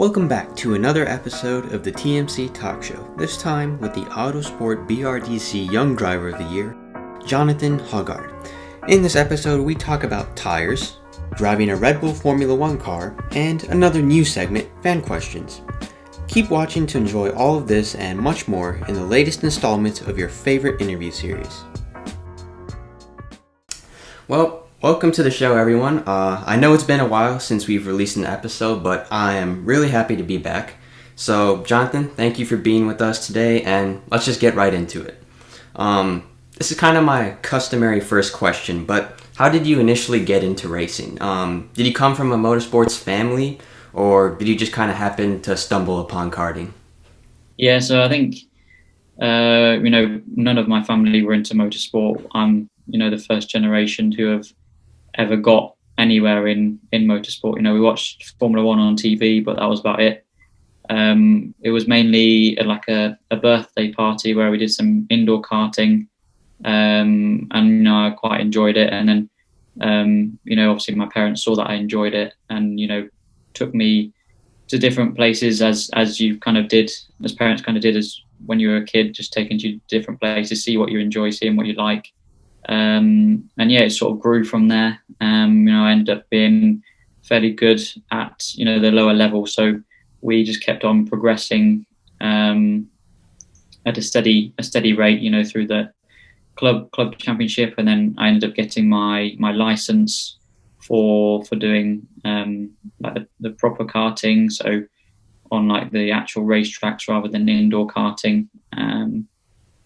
Welcome back to another episode of the TMC Talk Show, this time with the Autosport BRDC Young Driver of the Year, Johnathan Hoggard. In this episode, we talk about tires, driving a Red Bull Formula 1 car, and another new segment, fan questions. Keep watching to enjoy all of this and much more in the latest installments of your favorite interview series. Well, welcome to the show, everyone. I know it's been a while since we've released an episode, but I am really happy to be back. So, Johnathan, thank you for being with us today, and let's just get right into it. This is kind of my customary first question, but how did you initially get into racing? Did you come from a motorsports family, or did you just kind of happen to stumble upon karting? Yeah, so I think, none of my family were into motorsport. I'm, the first generation to have ever got anywhere in motorsport. We watched Formula 1 on TV, but that was about it. It was mainly like a birthday party where we did some indoor karting, and I quite enjoyed it. And then, obviously my parents saw that I enjoyed it, and took me to different places as you kind of did, as parents kind of did as when you were a kid, just taking you to different places, see what you enjoy, seeing what you like. And yeah, it sort of grew from there. I ended up being fairly good at, the lower level. So we just kept on progressing at a steady rate, through the club championship. And then I ended up getting my license for doing like the proper karting. So on like the actual racetracks rather than indoor karting,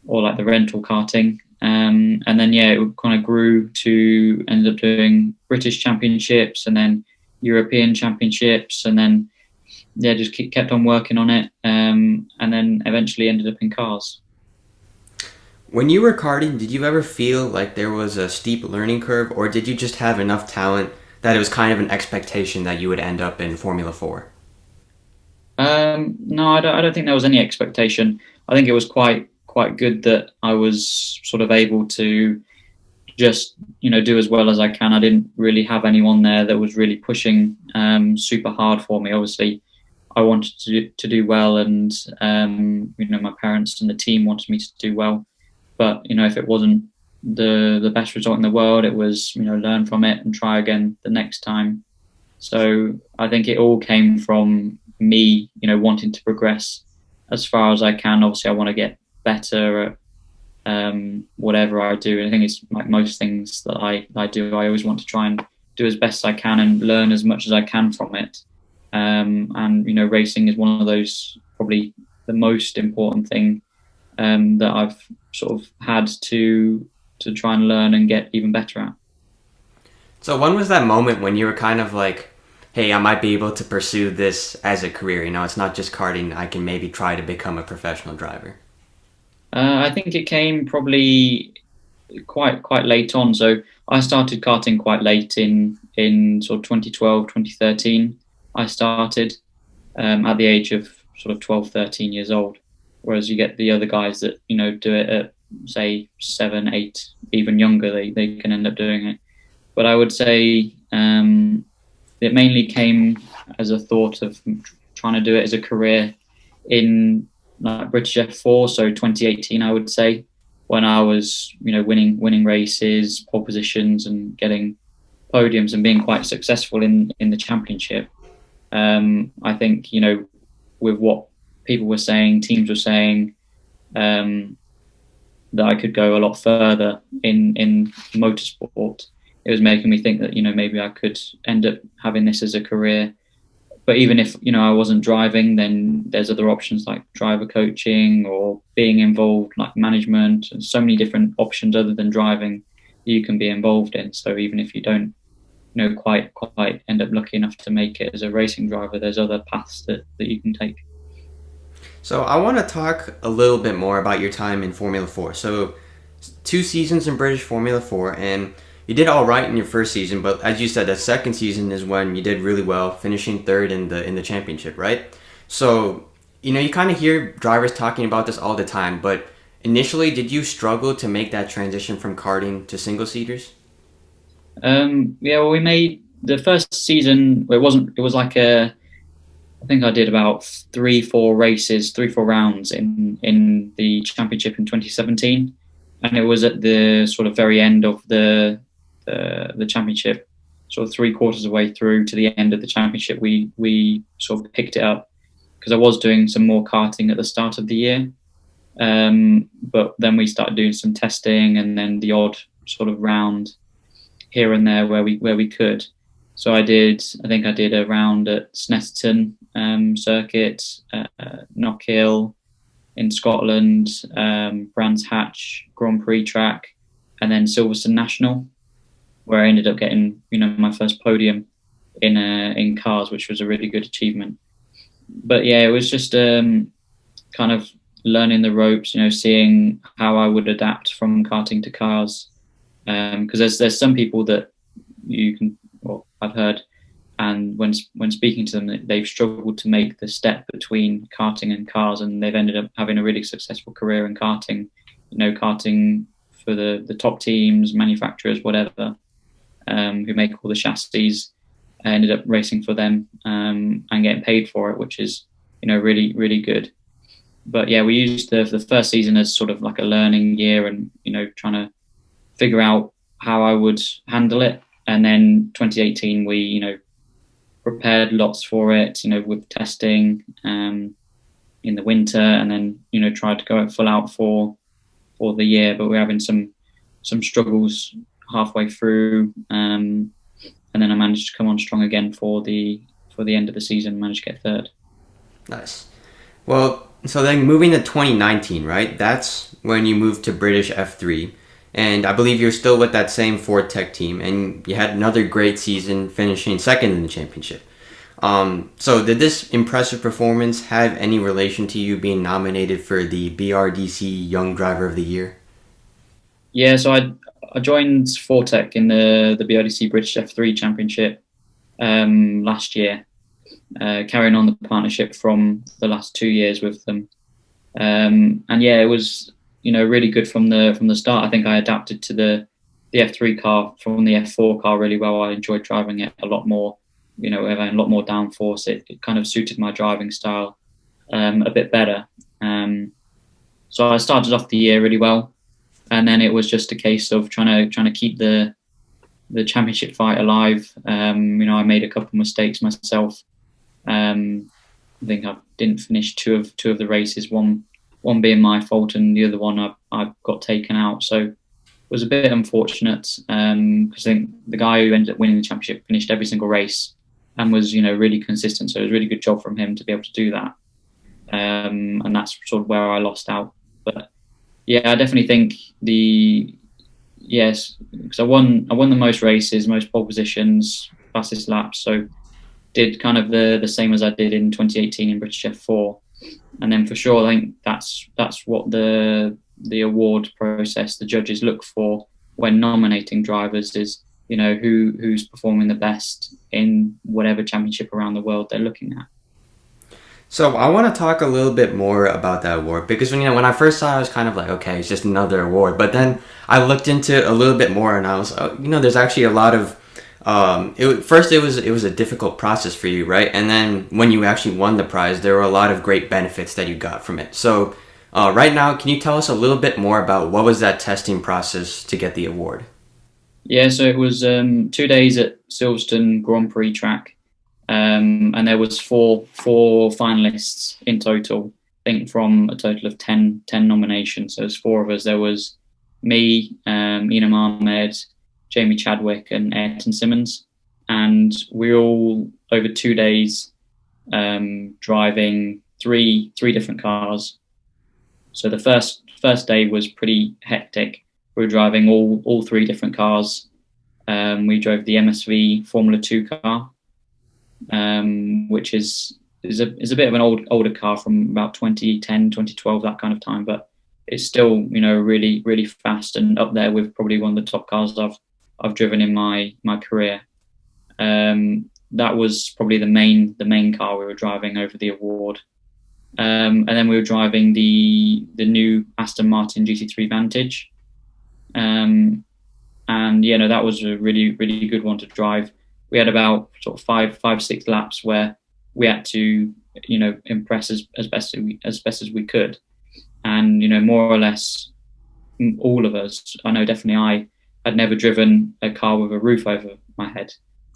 or like the rental karting. And then, it kind of grew to end up doing British championships and then European championships. And then, just kept on working on it. And then eventually ended up in cars. When you were karting, did you ever feel like there was a steep learning curve, or did you just have enough talent that it was kind of an expectation that you would end up in Formula 4? No, I don't think there was any expectation. I think it was quite good that I was sort of able to just, do as well as I can. I didn't really have anyone there that was really pushing super hard for me. Obviously, I wanted to do well, and my parents and the team wanted me to do well. But if it wasn't the best result in the world, it was learn from it and try again the next time. So I think it all came from me, wanting to progress as far as I can. Obviously, I want to get better at whatever I do. I think it's like most things that I do. I always want to try and do as best I can and learn as much as I can from it. And racing is one of those, probably the most important thing that I've sort of had to try and learn and get even better at. So when was that moment when you were kind of like, hey, I might be able to pursue this as a career? It's not just karting. I can maybe try to become a professional driver. I think it came probably quite late on. So I started karting quite late in sort of 2012, 2013. I started at the age of sort of 12, 13 years old. Whereas you get the other guys that, do it at, say, 7, 8, even younger, they can end up doing it. But I would say it mainly came as a thought of trying to do it as a career in like British F4. So 2018, I would say, when I was, winning races, pole positions and getting podiums and being quite successful in the championship. I think, with what people were saying, teams were saying, that I could go a lot further in motorsport. It was making me think that, maybe I could end up having this as a career. But even if, I wasn't driving, then there's other options like driver coaching or being involved, like management, and so many different options other than driving you can be involved in. So even if you don't, quite end up lucky enough to make it as a racing driver, there's other paths that you can take. So I want to talk a little bit more about your time in Formula 4. So 2 seasons in British Formula 4, and you did all right in your first season, but as you said, the second season is when you did really well, finishing third in the championship, right? So, you kind of hear drivers talking about this all the time, but initially, did you struggle to make that transition from karting to single-seaters? Well, we made the first season. It was like a I think I did about 3-4 rounds in the championship in 2017, and it was at the sort of very end of the championship, sort of 3/4 of the way through to the end of the championship. We sort of picked it up because I was doing some more karting at the start of the year, but then we started doing some testing and then the odd sort of round here and there where we could. So I think I did a round at Snetterton circuit, Knockhill in Scotland, Brands Hatch Grand Prix track, and then Silverstone National, where I ended up getting my first podium in cars, which was a really good achievement. But yeah, it was just kind of learning the ropes, seeing how I would adapt from karting to cars, because there's some people that I've heard, and when speaking to them, they've struggled to make the step between karting and cars, and they've ended up having a really successful career in karting. Karting for the top teams, manufacturers, whatever, who make all the chassis. I ended up racing for them and getting paid for it, which is really, really good. But yeah, we used the first season as sort of like a learning year, and trying to figure out how I would handle it. And then 2018, we prepared lots for it, with testing in the winter, and then tried to go full out for the year. But we're having some struggles halfway through, and then I managed to come on strong again for the end of the season. Managed to get third. Nice. Well, so then moving to 2019, right? That's when you moved to British F3. And I believe you're still with that same Ford Tech team, and you had another great season, finishing second in the championship. So did this impressive performance have any relation to you being nominated for the BRDC Young Driver of the Year? Yeah, so I joined Ford Tech in the BRDC British F3 Championship last year, carrying on the partnership from the last 2 years with them. And yeah, it was really good from the start. I think I adapted to the F3 car from the F4 car really well. I enjoyed driving it a lot more, having a lot more downforce. It kind of suited my driving style a bit better. So I started off the year really well, and then it was just a case of trying to keep the championship fight alive. I made a couple of mistakes myself. I think I didn't finish two of the races. One being my fault, and the other one I got taken out. So it was a bit unfortunate, because I think the guy who ended up winning the championship finished every single race and was really consistent. So it was a really good job from him to be able to do that. And that's sort of where I lost out. But yeah, I definitely think because I won the most races, most pole positions, fastest laps. So did kind of the same as I did in 2018 in British F4. And then for sure, I think that's what the award process, the judges look for when nominating drivers, is who's performing the best in whatever championship around the world they're looking at. So I want to talk a little bit more about that award, because when I first saw it, I was kind of like, okay, it's just another award. But then I looked into it a little bit more, and I was, there's actually a lot of it was a difficult process for you, right? And then when you actually won the prize, there were a lot of great benefits that you got from it. So right now, can you tell us a little bit more about what was that testing process to get the award? Yeah, so it was 2 days at Silverstone Grand Prix track, and there was four finalists in total. I think from a total of 10 nominations. So there's 4 of us. There was me, Enam Ahmed, Jamie Chadwick and Ayrton Simmons, and we all over 2 days driving three different cars. So the first day was pretty hectic. We were driving all 3 different cars. We drove the MSV Formula 2 car, which is a bit of an older car from about 2010, 2012, that kind of time, but it's still really, really fast and up there with probably one of the top cars I've driven in my career. That was probably the main car we were driving over the award. And then we were driving the new Aston Martin GT3 Vantage. And that was a really, really good one to drive. We had about sort of five, 6 laps where we had to, impress as best as we could. And, more or less all of us, I know definitely I had never driven a car with a roof over my head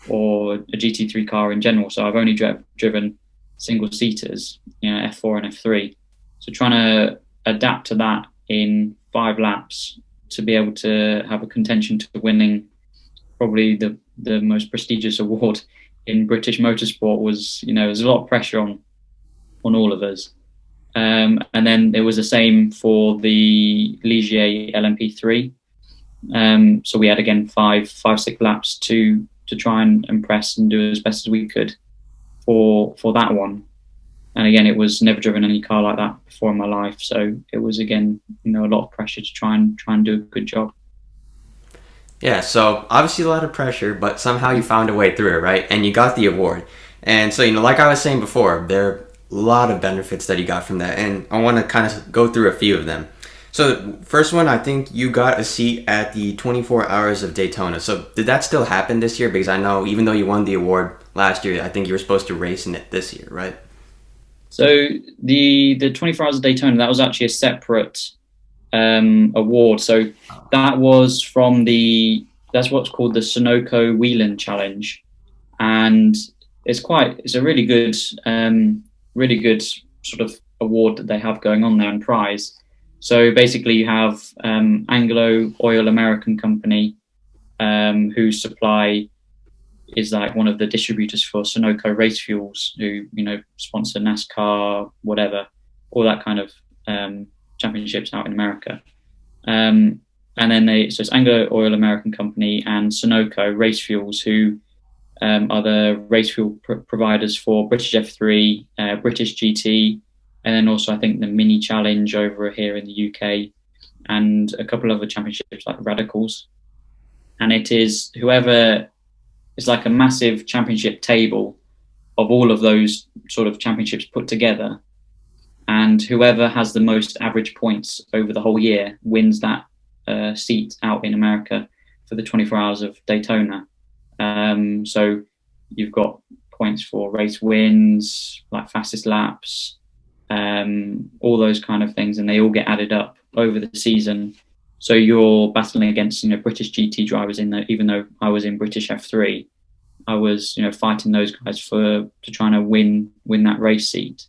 or a GT3 car in general. So I've only driven single seaters, F4 and F3. So trying to adapt to that in 5 laps to be able to have a contention to winning probably the most prestigious award in British motorsport was, there's a lot of pressure on all of us. And then it was the same for the Ligier LMP3. So we had again 6 laps to try and impress and do as best as we could for that one. And again, it was never driven any car like that before in my life. So it was again, a lot of pressure to try and do a good job. Yeah, so obviously a lot of pressure, but somehow you found a way through it, right? And you got the award. And so, like I was saying before, there are a lot of benefits that you got from that. And I want to kind of go through a few of them. So first one, I think you got a seat at the 24 Hours of Daytona. So did that still happen this year? Because I know even though you won the award last year, I think you were supposed to race in it this year, right? So the 24 Hours of Daytona, that was actually a separate award. So that was from that's what's called the Sunoco Whelan Challenge, and it's a really good sort of award that they have going on there and prize. So basically you have Anglo Oil American Company, whose supply is like one of the distributors for Sunoco race fuels, who sponsor NASCAR, whatever, all that kind of championships out in America. And then so it's Anglo Oil American Company and Sunoco Race Fuels, who are the race fuel providers for British F3, British GT, and then also I think the Mini Challenge over here in the UK, and a couple of other championships like Radicals. And it is it's like a massive championship table of all of those sort of championships put together. And whoever has the most average points over the whole year wins that seat out in America for the 24 Hours of Daytona. So you've got points for race wins, like fastest laps, all those kind of things, and they all get added up over the season. So you're battling against British GT drivers even though I was in British F3, I was fighting those guys to trying to win that race seat.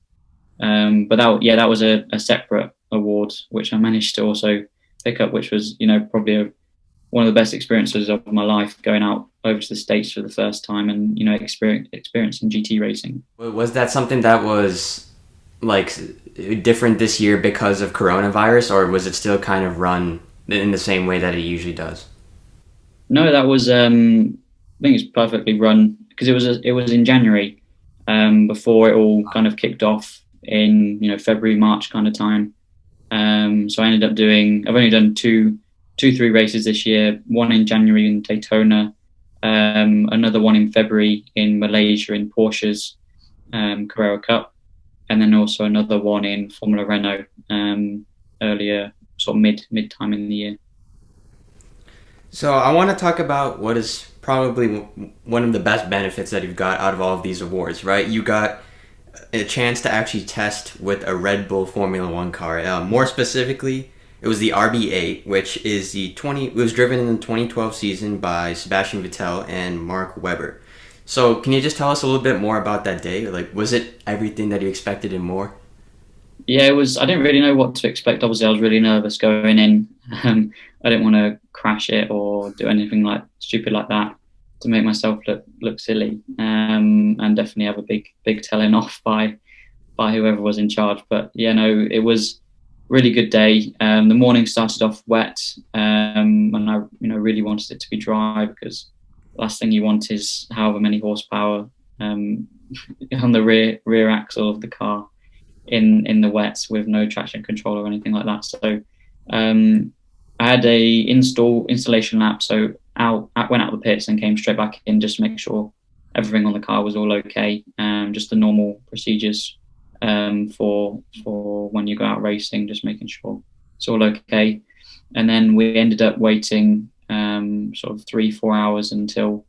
But that was a separate award which I managed to also pick up, which was probably one of the best experiences of my life, going out over to the States for the first time and experiencing GT racing. Was that something that was like different this year because of coronavirus, or was it still kind of run in the same way that it usually does? No, that was I think it's perfectly run, because it was in January, before it all kind of kicked off in February, March kind of time. So I've only done two 3 races this year, one in January in Daytona, another one in February in Malaysia in Porsche's Carrera Cup, and then also another one in Formula Renault earlier, sort of mid time in the year. So I want to talk about what is probably one of the best benefits that you've got out of all of these awards, right? You got a chance to actually test with a Red Bull Formula One car. More specifically, it was the RB8, which is it was driven in the 2012 season by Sebastian Vettel and Mark Webber. So can you just tell us a little bit more about that day? Like, was it everything that you expected and more? Yeah, it was. I didn't really know what to expect. Obviously, I was really nervous going in. I didn't want to crash it or do anything like stupid like that to make myself look silly, and definitely have a big telling off by whoever was in charge. But yeah, no, it was a really good day. The morning started off wet, and I really wanted it to be dry, because the last thing you want is however many horsepower on the rear axle of the car in the wet with no traction control or anything like that. So I had a installation lap, so went out the pits and came straight back in just to make sure everything on the car was all okay. Just the normal procedures for when you go out racing, just making sure it's all okay. And then we ended up waiting sort of 3-4 hours until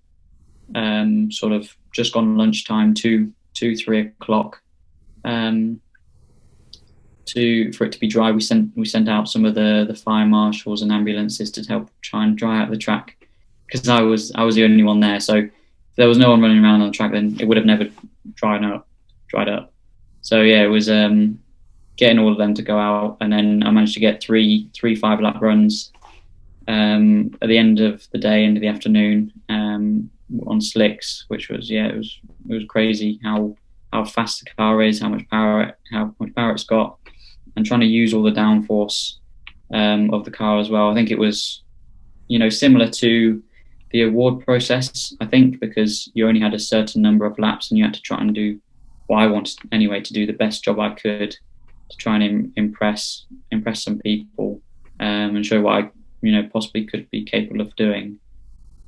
sort of just gone lunchtime to 2-3 o'clock. For it to be dry, we sent out some of the fire marshals and ambulances to help try and dry out the track, because I was the only one there. So if there was no one running around on the track, then it would have never dried up. So yeah, it was getting all of them to go out, and then I managed to get three 5-lap runs at the end of the day, end of the afternoon, on slicks, which was it was crazy how fast the car is, how much power it's got, and trying to use all the downforce of the car as well. I think it was similar to the award process, I think, because you only had a certain number of laps and you had to try and do, well, I wanted anyway to do the best job I could to try and impress some people, and show what I possibly could be capable of doing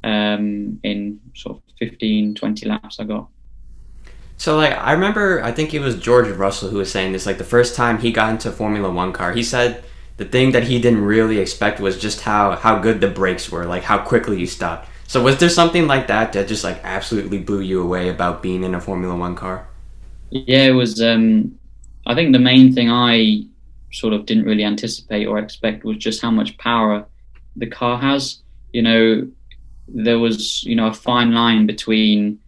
in sort of 15-20 laps I got. So, like, I remember, I think it was George Russell who was saying this, like, the first time he got into a Formula One car, he said the thing that he didn't really expect was just how good the brakes were, like, how quickly you stopped. So was there something like that just, like, absolutely blew you away about being in a Formula One car? Yeah, it was, I think the main thing I sort of didn't really anticipate or expect was just how much power the car has. There was, a fine line between,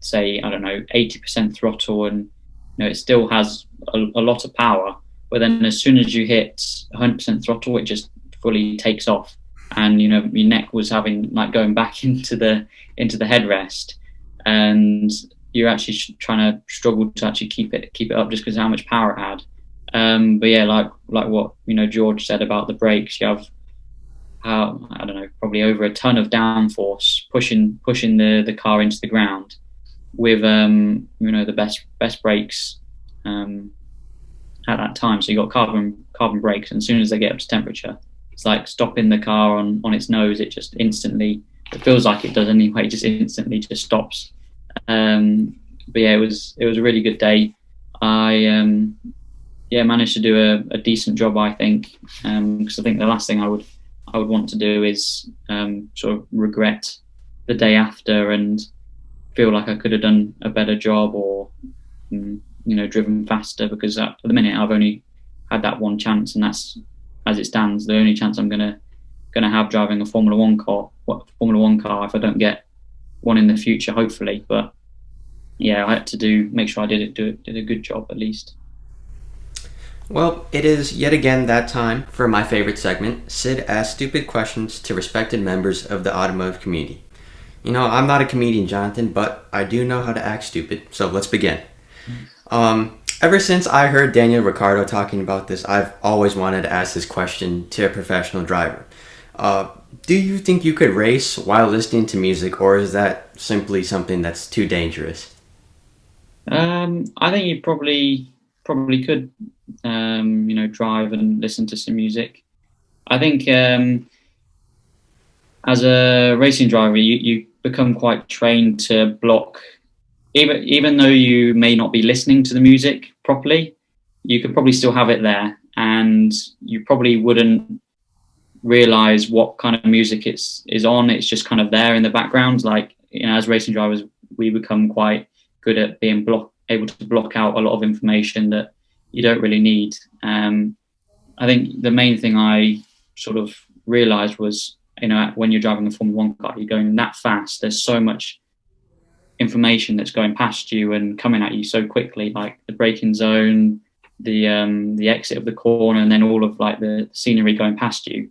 say, I don't know, 80% throttle, and it still has a lot of power, but then as soon as you hit 100% throttle, it just fully takes off, and your neck was going back into the headrest, and you're actually trying to struggle to actually keep it up just because of how much power it had. But yeah, like what George said about the brakes, you have, I don't know, probably over a ton of downforce pushing the car into the ground with the best brakes at that time. So you got carbon brakes, and as soon as they get up to temperature, it's like stopping the car on its nose. It just instantly, it feels like it does anyway, just instantly just stops. But yeah, it was a really good day. I managed to do a decent job, I think, because I think the last thing I would want to do is sort of regret the day after and feel like I could have done a better job or driven faster, because at the minute I've only had that one chance, and that's, as it stands, the only chance I'm gonna have driving a Formula One car if I don't get one in the future, hopefully. But yeah, I had to make sure I did a good job at least. Well, it is yet again that time for my favorite segment, Sid Asks Stupid Questions to Respected Members of the Automotive Community. I'm not a comedian, Jonathan, but I do know how to act stupid, so let's begin. Ever since I heard Daniel Ricciardo talking about this, I've always wanted to ask this question to a professional driver. Do you think you could race while listening to music, or is that simply something that's too dangerous? I think you probably could, drive and listen to some music. I think as a racing driver, you become quite trained to block, even though you may not be listening to the music properly, you could probably still have it there, and you probably wouldn't realize what kind of music is on. It's just kind of there in the background. Like, as racing drivers, we become quite good at being able to block out a lot of information that you don't really need. I think the main thing I sort of realized was, when you're driving a Formula One car, you're going that fast. There's so much information that's going past you and coming at you so quickly, like the braking zone, the exit of the corner, and then all of like the scenery going past you.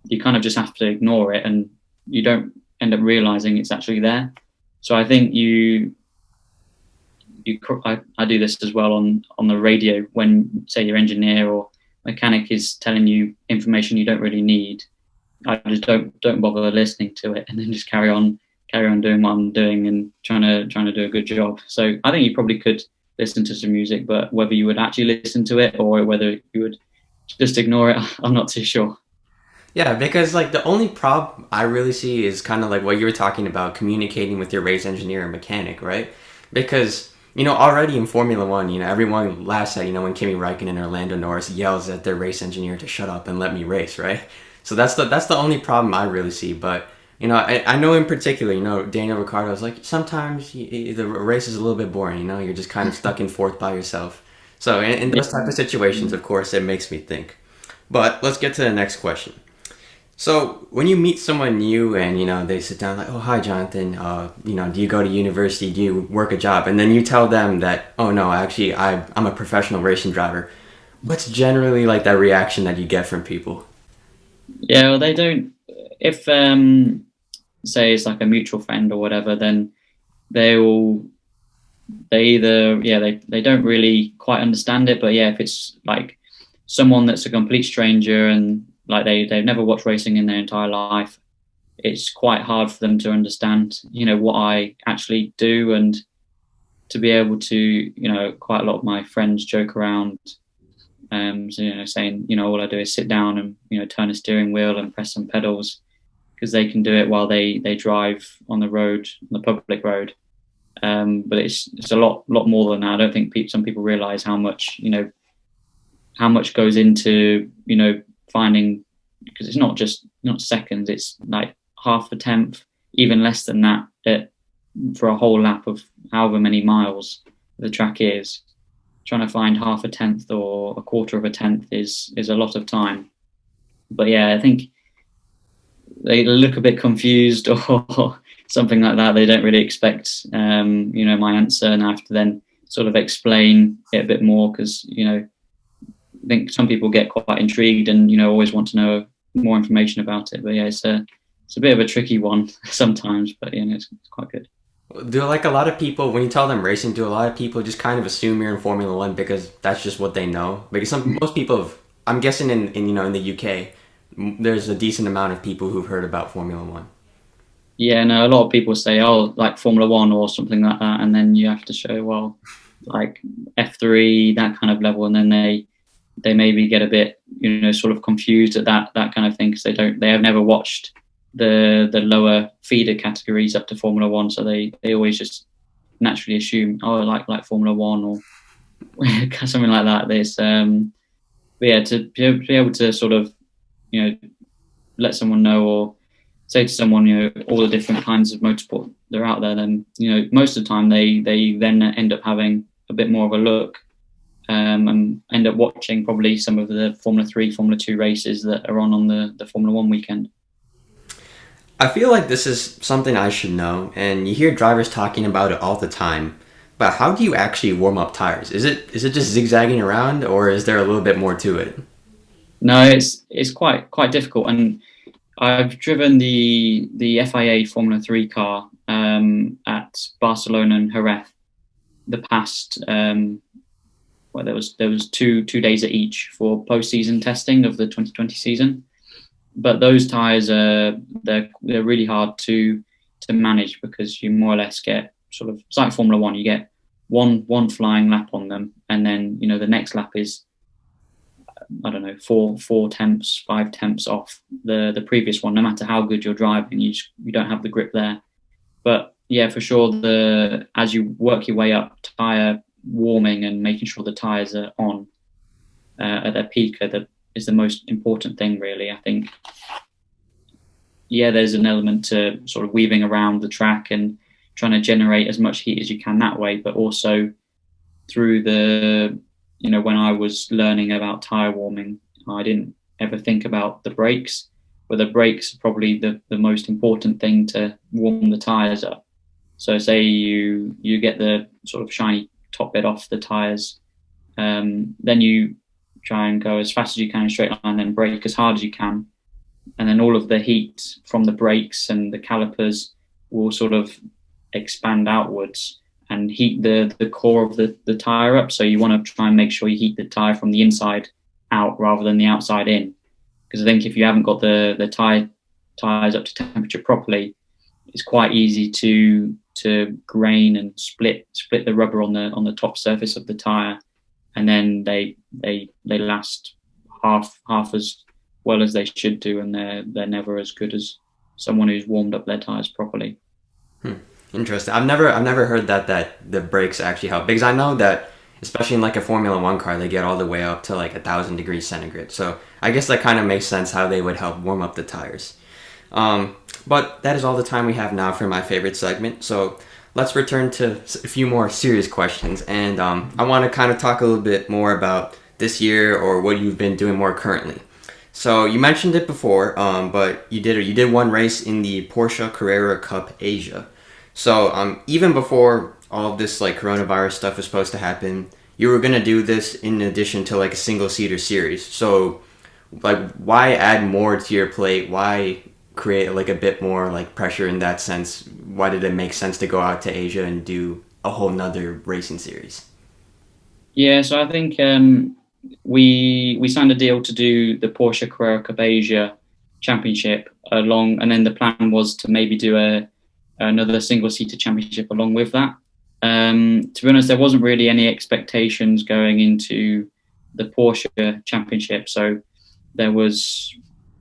You kind of just have to ignore it, and you don't end up realizing it's actually there. So I think I do this as well on the radio when, say, your engineer or mechanic is telling you information you don't really need. I just don't bother listening to it, and then just carry on doing what I'm doing and trying to do a good job. So I think you probably could listen to some music, but whether you would actually listen to it or whether you would just ignore it, I'm not too sure. Yeah, because like the only problem I really see is kind of like what you were talking about, communicating with your race engineer and mechanic, right? Because already in Formula One, everyone laughs at, when Kimi Räikkönen or Lando Norris yells at their race engineer to shut up and let me race, right? So that's the only problem I really see. But I know in particular, Daniel Ricciardo's like, sometimes the race is a little bit boring, you're just kind of stuck in fourth by yourself. So in those type of situations, of course, it makes me think. But let's get to the next question. So when you meet someone new and, they sit down like, oh, hi, Jonathan, do you go to university? Do you work a job? And then you tell them that, oh, no, actually, I'm a professional racing driver. What's generally like that reaction that you get from people? Yeah, well, they don't, if, say it's like a mutual friend or whatever, then they either, they don't really quite understand it. But yeah, if it's like someone that's a complete stranger and like they've never watched racing in their entire life, it's quite hard for them to understand, what I actually do. And to be able to, quite a lot of my friends joke around, saying, all I do is sit down and, turn a steering wheel and press some pedals, because they can do it while they drive on the road, on the public road. But it's a lot more than that. I don't think some people realize how much goes into, finding, because it's not seconds, it's like half a tenth, even less than that, for a whole lap of however many miles the track is. Trying to find half a tenth or a quarter of a tenth is a lot of time. But yeah, I think they look a bit confused or something like that. They don't really expect, my answer, and I have to then sort of explain it a bit more, because, I think some people get quite intrigued and, always want to know more information about it. But yeah, it's a bit of a tricky one sometimes, but it's quite good. Do like a lot of people, when you tell them racing, do a lot of people just kind of assume you're in Formula One because that's just what they know? Because most people I'm guessing in the UK, there's a decent amount of people who've heard about Formula One. Yeah, no, a lot of people say, oh, like Formula One or something like that, and then you have to show, well, like F3, that kind of level, and then they maybe get a bit, sort of confused at that kind of thing, because they have never watched the lower feeder categories up to Formula One, so they always just naturally assume, oh, like Formula One or something like that. There's but yeah, to be able to sort of let someone know, or say to someone all the different kinds of motorsport that are out there, then most of the time they then end up having a bit more of a look, and end up watching probably some of the Formula 3, Formula 2 races that are on the Formula 1 weekend. I feel like this is something I should know, and you hear drivers talking about it all the time. But how do you actually warm up tires? Is it just zigzagging around, or is there a little bit more to it? No, it's quite difficult, and I've driven the FIA Formula 3 car at Barcelona and Jerez the past. There was two days at each for post-season testing of the 2020 season. But those tires they're really hard to manage, because you more or less get sort of, it's like Formula One. You get one flying lap on them, and then the next lap is, I don't know, 5 tenths off the previous one. No matter how good you're driving, you don't have the grip there. But yeah, for sure, as you work your way up, tire warming and making sure the tires are on at their peak is the most important thing, really. I think, yeah, there's an element to sort of weaving around the track and trying to generate as much heat as you can that way, but also through when I was learning about tire warming, I didn't ever think about the brakes, but the brakes are probably the most important thing to warm the tires up. So say you get the sort of shiny top bit off the tires, then you try and go as fast as you can in a straight line, then brake as hard as you can, and then all of the heat from the brakes and the calipers will sort of expand outwards and heat the core of the tire up. So you want to try and make sure you heat the tire from the inside out rather than the outside in, because I think if you haven't got the tires up to temperature properly, it's quite easy to grain and split the rubber on the top surface of the tire, and then they last half as well as they should do, and they're never as good as someone who's warmed up their tires properly. Interesting. I've never heard that the brakes actually help, because I know that especially in like a Formula One car, they get all the way up to like 1,000 degrees centigrade. So I guess that kind of makes sense how they would help warm up the tires. But that is all the time we have now for my favorite segment. So let's return to a few more serious questions. And I want to kind of talk a little bit more about this year or what you've been doing more currently. So you mentioned it before, but you did one race in the Porsche Carrera Cup Asia. So even before all of this like coronavirus stuff was supposed to happen, you were gonna do this in addition to like a single seater series. So like why add more to your plate? Why create like a bit more like pressure in that sense? Why did it make sense to go out to Asia and do a whole nother racing series? Yeah, so I think we signed a deal to do the Porsche Carrera Cup Asia Championship along, and then the plan was to maybe do another single seater championship along with that. To be honest, there wasn't really any expectations going into the Porsche Championship, so there was,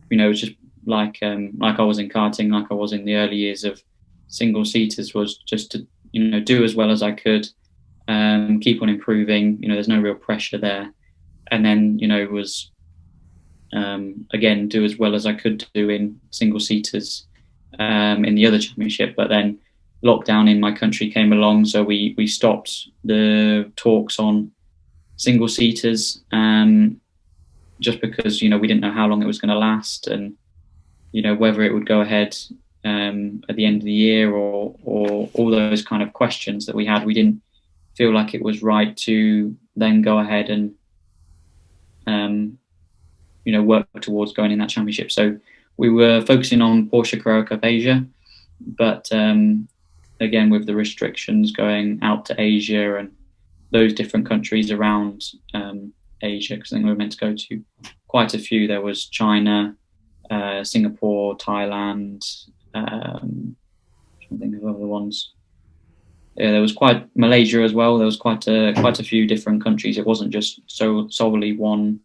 it was just like I was in karting, like I was in the early years of single seaters, was just to do as well as I could, keep on improving. There's no real pressure there, and then was again do as well as I could do in single seaters in the other championship. But then lockdown in my country came along, so we stopped the talks on single seaters, just because we didn't know how long it was going to last, and whether it would go ahead at the end of the year, or all those kind of questions that we had. We didn't feel like it was right to then go ahead and work towards going in that championship. So we were focusing on Porsche Carrera Cup Asia, but again, with the restrictions going out to Asia and those different countries around Asia, because I think we were meant to go to quite a few. There was China, Singapore, Thailand, I'm trying to think of other ones. Yeah, there was quite Malaysia as well. There was quite a few different countries. It wasn't just solely one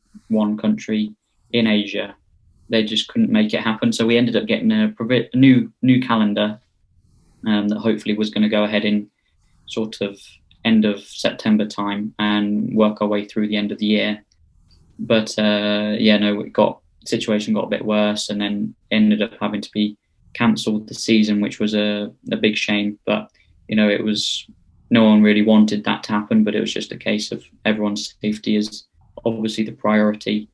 country in Asia. They just couldn't make it happen. So we ended up getting a new calendar that hopefully was going to go ahead in sort of end of September time and work our way through the end of the year. But situation got a bit worse, and then ended up having to be cancelled the season, which was a big shame. But it was, no one really wanted that to happen, but it was just a case of everyone's safety is obviously the priority.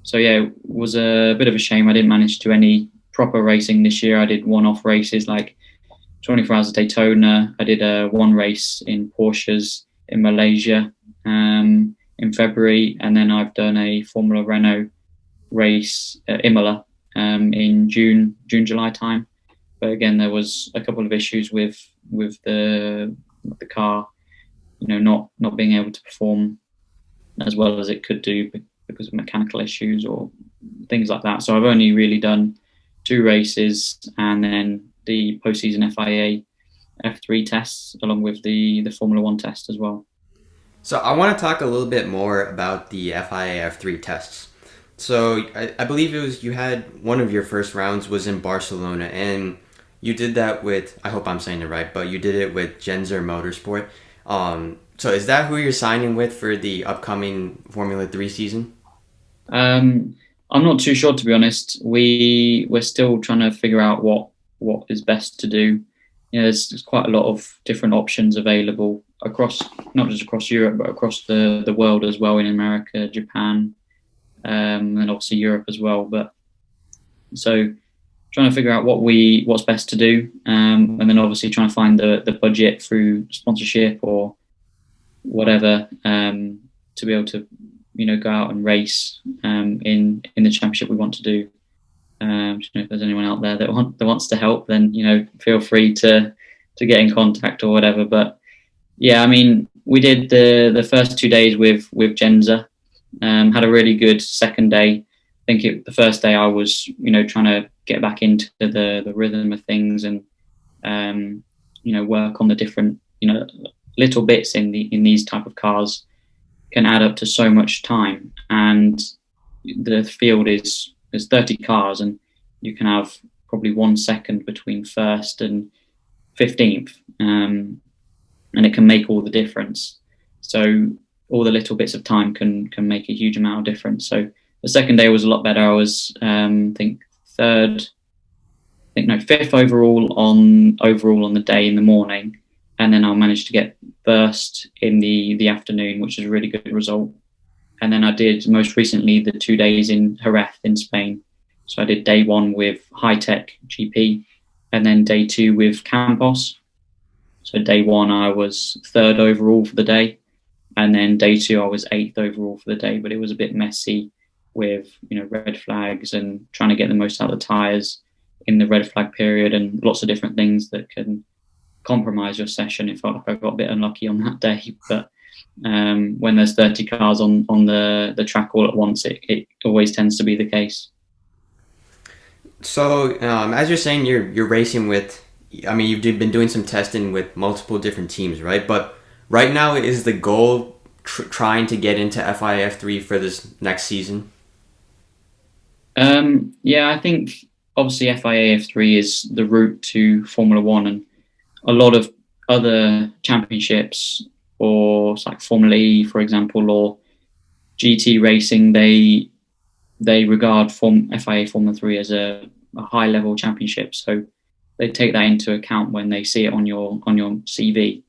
So yeah, it was a bit of a shame I didn't manage to do any proper racing this year. I did one-off races like 24 Hours of Daytona. I did one race in Porsches in Malaysia in February, and then I've done a Formula Renault race at Imola in June, July time. But again, there was a couple of issues with the car, not being able to perform as well as it could do because of mechanical issues or things like that. So I've only really done 2 races, and then the postseason FIA F3 tests along with the Formula 1 test as well. So I want to talk a little bit more about the FIA F3 tests. So I believe it was, you had one of your first rounds was in Barcelona, and you did that with, I hope I'm saying it right, but you did it with Genzer Motorsport. So is that who you're signing with for the upcoming Formula 3 season? I'm not too sure, to be honest. We're still trying to figure out what is best to do. There's quite a lot of different options available across, not just across Europe, but across the world as well, in America, Japan, and obviously Europe as well. But so trying to figure out what's best to do, and then obviously trying to find the budget through sponsorship or whatever, to be able to go out and race in the championship we want to do. If there's anyone out there that wants to help, then feel free to get in contact or whatever. But yeah, I mean, we did the first 2 days with Genza, had a really good second day. I think the first day I was trying to get back into the rhythm of things, and work on the different little bits in these type of cars can add up to so much time. And the field is 30 cars, and you can have probably 1 second between first and 15th, and it can make all the difference. So all the little bits of time can make a huge amount of difference. So the second day was a lot better. I was I think third think no, fifth overall on the day in the morning, and then I managed to get first in the afternoon, which is a really good result. And then I did most recently the 2 days in Jerez in Spain. So I did day one with High Tech GP, and then day two with Campos. So day one I was third overall for the day, and then day two I was eighth overall for the day. But it was a bit messy with red flags and trying to get the most out of the tyres in the red flag period, and lots of different things that can compromise your session. It felt like I got a bit unlucky on that day, but when there's 30 cars on the track all at once, it always tends to be the case. So as you're saying, you're racing with, you've been doing some testing with multiple different teams, right? But right now, is the goal trying to get into FIA F3 for this next season? Yeah, I think obviously FIA F3 is the route to Formula One, and a lot of other championships, or like Formula E, for example, or GT racing, they regard FIA Formula 3 as a high level championship. So they take that into account when they see it on your CV.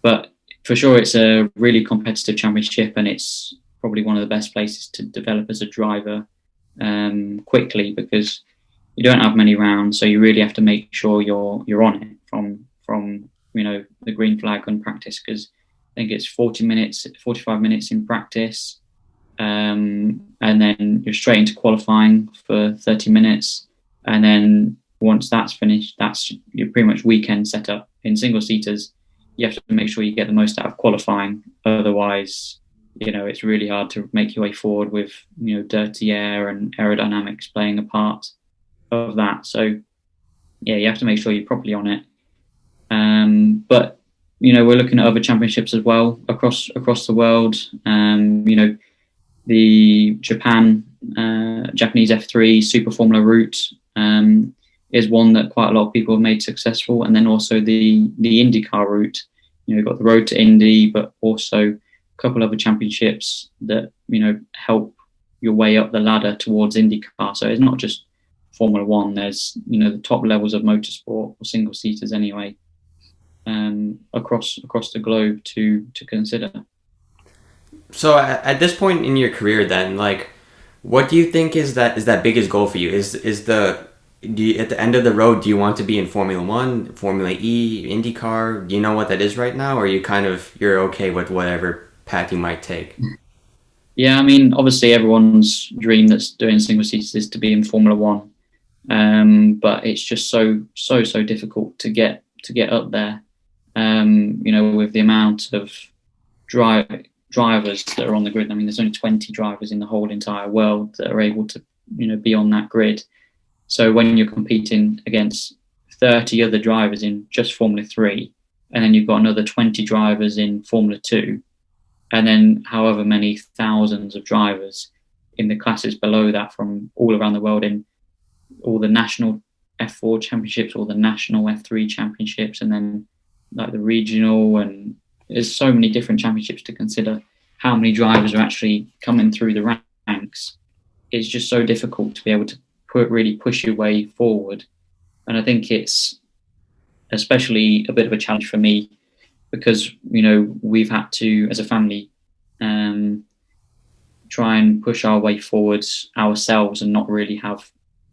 But for sure, it's a really competitive championship, and it's probably one of the best places to develop as a driver quickly, because you don't have many rounds, so you really have to make sure you're on it from the green flag on practice, because I think it's 45 minutes in practice, and then you're straight into qualifying for 30 minutes, and then once that's finished, that's your pretty much weekend setup. In single seaters, you have to make sure you get the most out of qualifying, otherwise it's really hard to make your way forward with dirty air and aerodynamics playing a part of that. So yeah, you have to make sure you're properly on it. But we're looking at other championships as well across the world. The Japanese F3 Super Formula route is one that quite a lot of people have made successful, and then also the IndyCar route. You've got the Road to Indy, but also a couple other championships that help your way up the ladder towards IndyCar. So it's not just Formula One. There's the top levels of motorsport, or single seaters anyway, across the globe to consider. So at this point in your career, then, like, what do you think is that biggest goal for you? At the end of the road, do you want to be in Formula One, Formula E, IndyCar? Do you know what that is right now, or you're okay with whatever path you might take? Yeah, obviously everyone's dream that's doing single seaters is to be in Formula One, but it's just so difficult to get up there. With the amount of drivers that are on the grid. There's only 20 drivers in the whole entire world that are able to be on that grid. So when you're competing against 30 other drivers in just Formula 3, and then you've got another 20 drivers in Formula 2, and then however many thousands of drivers in the classes below that from all around the world, in all the national F4 championships, all the national F3 championships, and then like the regional, and there's so many different championships to consider. How many drivers are actually coming through the ranks? It's just so difficult to be able to really push your way forward. And I think it's especially a bit of a challenge for me, because we've had to, as a family, try and push our way forwards ourselves, and not really have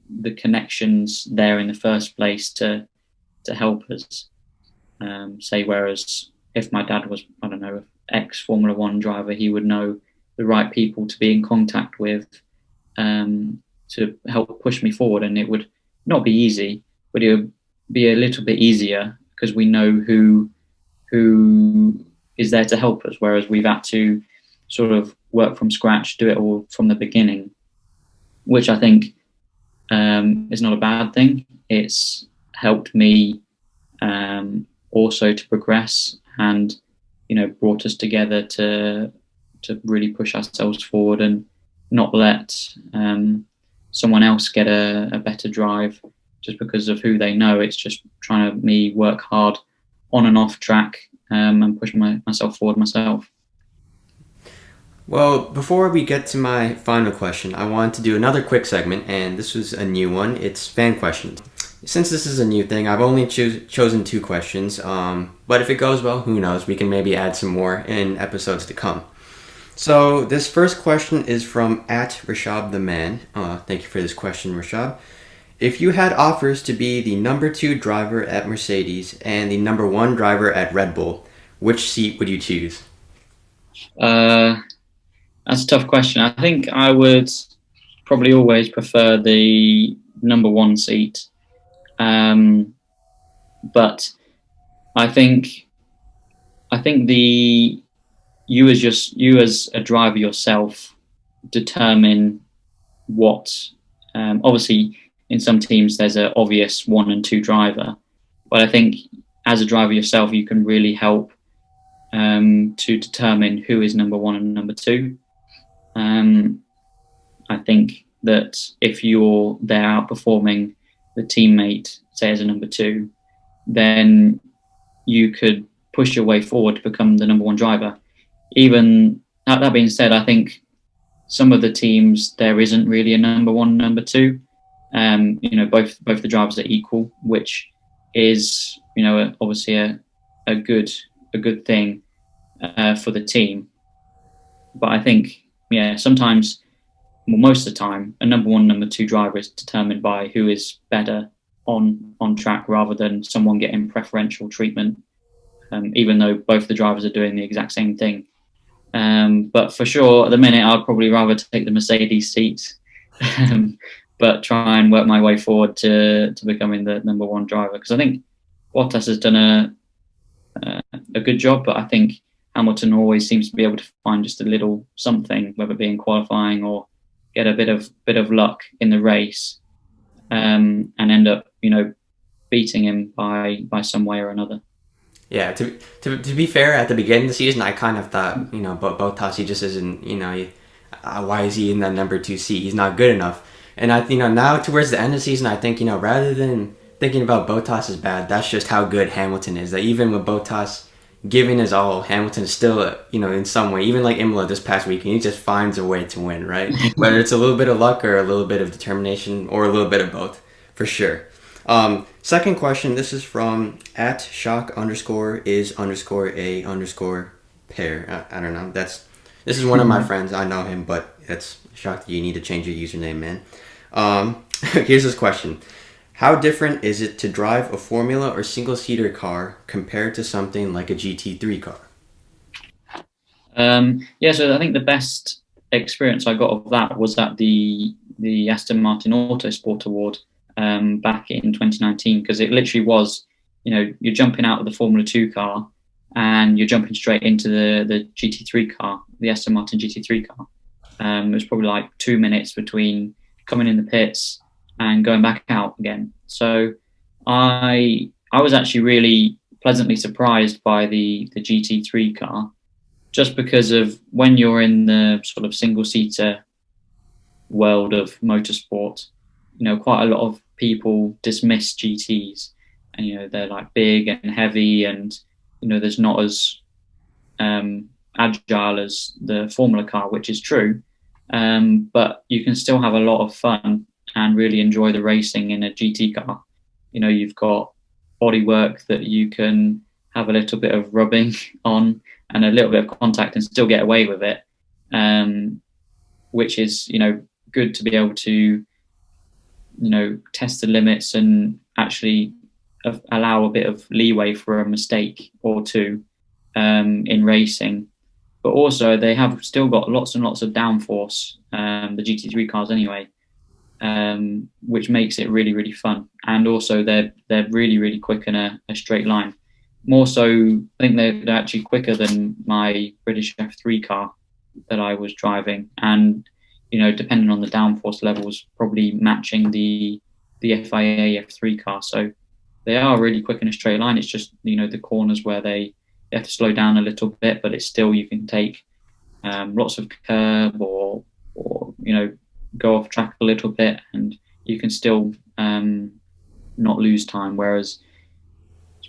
the connections there in the first place to help us. Whereas if my dad was, I don't know, ex Formula One driver, he would know the right people to be in contact with to help push me forward. And it would not be easy, but it would be a little bit easier because we know who is there to help us, whereas we've had to sort of work from scratch, do it all from the beginning, which I think is not a bad thing. It's helped me also to progress, and brought us together to really push ourselves forward and not let someone else get a better drive just because of who they know. It's just trying to me work hard on and off track and push myself forward myself. Well, before we get to my final question, I wanted to do another quick segment, and this was a new one. It's fan questions. Since this is a new thing, I've only chosen 2 questions, but if it goes well, who knows? We can maybe add some more in episodes to come. So this first question is from @Rashab the Man. Thank you for this question, Rashab. If you had offers to be the number 2 driver at Mercedes and the number 1 driver at Red Bull, which seat would you choose? That's a tough question. I think I would probably always prefer the number 1 seat. But I think you as a driver yourself determine what. Obviously, in some teams there's an obvious 1 and 2 driver, but I think as a driver yourself you can really help to determine who is number 1 and number 2. I think that if you're there outperforming the teammate, say as a number 2, then you could push your way forward to become the number 1 driver. Even that being said, I think some of the teams there isn't really a number 1, number 2. Both the drivers are equal, which is obviously a good thing for the team. But I think sometimes, well, most of the time, a number 1, number 2 driver is determined by who is better on track rather than someone getting preferential treatment, even though both the drivers are doing the exact same thing. But for sure, at the minute, I'd probably rather take the Mercedes seat, but try and work my way forward to becoming the number 1 driver. Because I think Bottas has done a good job, but I think Hamilton always seems to be able to find just a little something, whether it be in qualifying or get a bit of luck in the race, and end up beating him by some way or another. Yeah, to be fair, at the beginning of the season, I kind of thought, Bottas, he just isn't, why is he in that number 2 seat? He's not good enough. And now towards the end of the season, I think, rather than thinking about Bottas as bad, that's just how good Hamilton is. That even with Bottas giving his all, Hamilton is still, in some way, even like Imola this past weekend, he just finds a way to win, right? Whether it's a little bit of luck or a little bit of determination or a little bit of both, for sure. Second question, this is from @shock_is_a_pair. I don't know. This is one of my friends. I know him, but it's shocked that you need to change your username, man. Here's this question. How different is it to drive a Formula or single-seater car compared to something like a GT3 car? So I think the best experience I got of that was at the Aston Martin Autosport Award back in 2019, because it literally was, you're jumping out of the Formula 2 car and you're jumping straight into the GT3 car, the Aston Martin GT3 car. It was probably like 2 minutes between coming in the pits and going back out again. So I was actually really pleasantly surprised by the GT3 car, just because of when you're in the sort of single-seater world of motorsport, quite a lot of people dismiss GTs, and they're like big and heavy, and there's not as agile as the Formula car, which is true, but you can still have a lot of fun and really enjoy the racing in a GT car. You've got bodywork that you can have a little bit of rubbing on and a little bit of contact and still get away with it, which is good to be able to test the limits and actually allow a bit of leeway for a mistake or two in racing. But also they have still got lots and lots of downforce, the GT3 cars anyway, which makes it really, really fun. And also they're really, really quick in a straight line. More so, I think they're actually quicker than my British F3 car that I was driving. And, depending on the downforce levels, probably matching the FIA F3 car. So they are really quick in a straight line. It's just, the corners where they have to slow down a little bit, but it's still, you can take lots of curb or go off track a little bit, and you can still not lose time. Whereas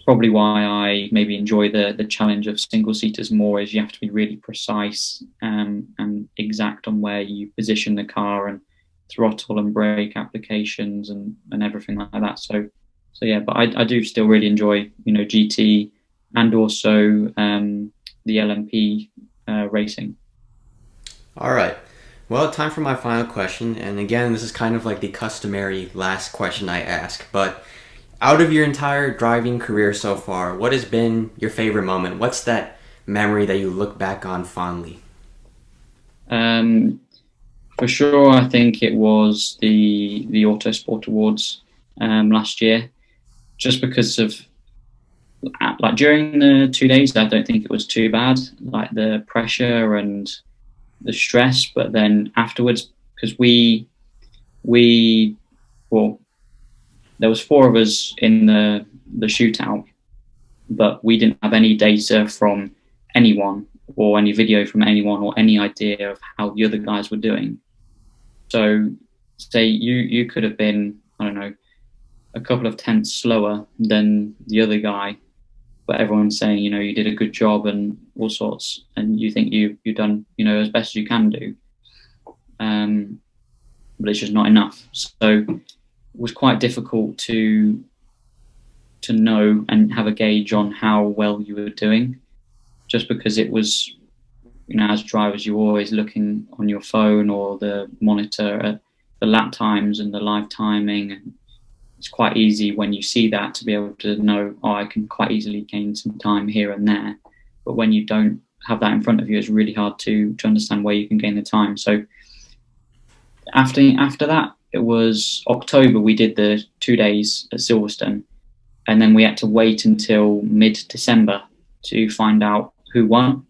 probably why I maybe enjoy the challenge of single seaters more. Is you have to be really precise and exact on where you position the car and throttle and brake applications and everything like that. So yeah, but I do still really enjoy, you know, GT and also the LMP racing. All right. Well, time for my final question. And again, this is kind of like the customary last question I ask. But out of your entire driving career so far, what has been your favorite moment? What's that memory that you look back on fondly? For sure, I think it was the Autosport Awards last year, just because of like during the 2 days, I don't think it was too bad, like the pressure and the stress, but then afterwards, because well, there was 4 of us in the shootout, but we didn't have any data from anyone or any video from anyone or any idea of how the other guys were doing. So say you could have been, I don't know, a couple of tenths slower than the other guy, but everyone's saying, you know, you did a good job and all sorts, and you think you've done, you know, as best as you can do, but it's just not enough. So it was quite difficult to know and have a gauge on how well you were doing, just because it was, you know, as drivers, you're always looking on your phone or the monitor at the lap times and the live timing, and it's quite easy when you see that to be able to know, oh, I can quite easily gain some time here and there. But when you don't have that in front of you, it's really hard to understand where you can gain the time. So after that, it was October, we did the 2 days at Silverstone, and then we had to wait until mid-December to find out who won.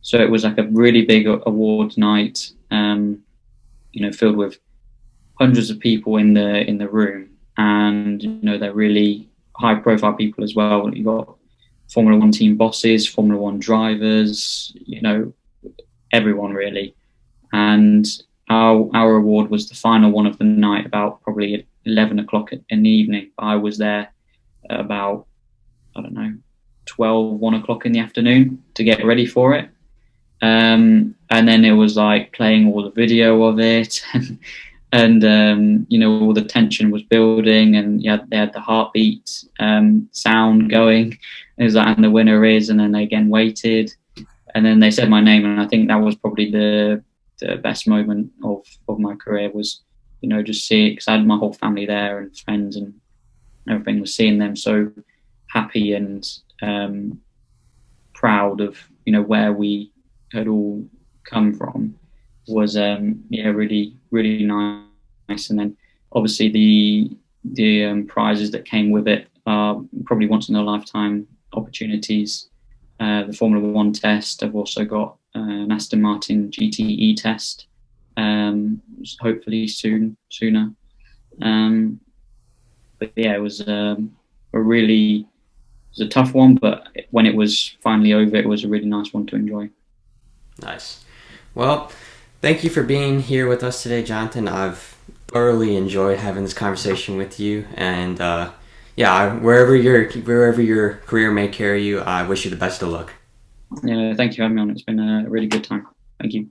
So it was like a really big award night, you know, filled with hundreds of people in the room, and you know, they're really high-profile people as well. You got Formula One team bosses, Formula One drivers, you know, everyone really. And our award was the final one of the night, about probably 11 o'clock in the evening. I was there at about, I don't know, 1 o'clock in the afternoon to get ready for it. And then it was like playing all the video of it, and you know, all the tension was building, and yeah, they had the heartbeat sound going. It was like, and the winner is, and then they again waited, and then they said my name, and I think that was probably the best moment of my career, was, you know, just see it, because I had my whole family there and friends and everything, was seeing them so happy and proud of, you know, where we had all come from, was yeah, really, really nice. And then obviously the prizes that came with it are probably once in a lifetime opportunities. The Formula One test. I've also got an Aston Martin GTE test, hopefully sooner. But yeah, it was a tough one, but when it was finally over, it was a really nice one to enjoy. Nice. Well, thank you for being here with us today, Johnathan. I've thoroughly enjoyed having this conversation with you, and yeah, wherever your career may carry you, I wish you the best of luck. Yeah, thank you for having me on. It's been a really good time. Thank you.